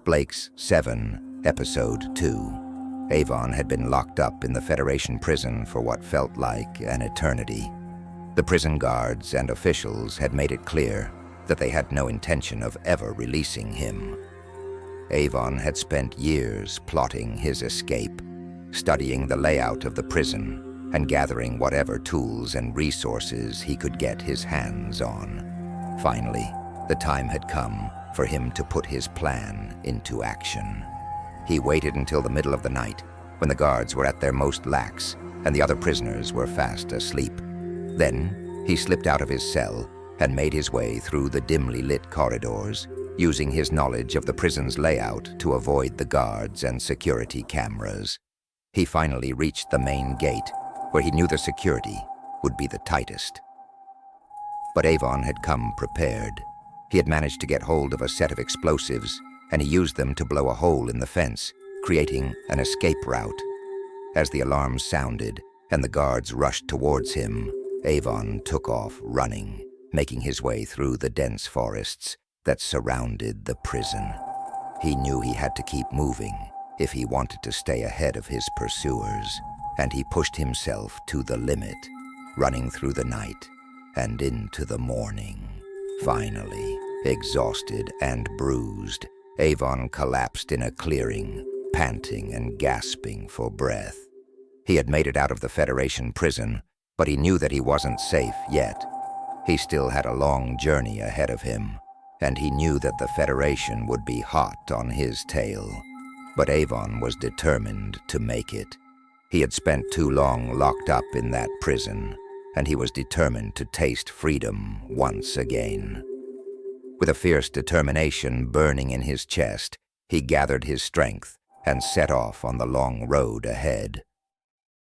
Blake's 7, Episode 2. Avon had been locked up in the Federation prison for what felt like an eternity. The prison guards and officials had made it clear that they had no intention of ever releasing him. Avon had spent years plotting his escape, studying the layout of the prison and gathering whatever tools and resources he could get his hands on. Finally, the time had come for him to put his plan into action. He waited until the middle of the night, when the guards were at their most lax and the other prisoners were fast asleep. Then he slipped out of his cell and made his way through the dimly lit corridors, using his knowledge of the prison's layout to avoid the guards and security cameras. He finally reached the main gate, where he knew the security would be the tightest. But Avon had come prepared. He had managed to get hold of a set of explosives, and he used them to blow a hole in the fence, creating an escape route. As the alarm sounded and the guards rushed towards him, Avon took off running, making his way through the dense forests that surrounded the prison. He knew he had to keep moving if he wanted to stay ahead of his pursuers, and he pushed himself to the limit, running through the night and into the morning. Finally, exhausted and bruised, Avon collapsed in a clearing, panting and gasping for breath. He had made it out of the Federation prison, but he knew that he wasn't safe yet. He still had a long journey ahead of him, and he knew that the Federation would be hot on his tail. But Avon was determined to make it. He had spent too long locked up in that prison, and he was determined to taste freedom once again. With a fierce determination burning in his chest, he gathered his strength and set off on the long road ahead.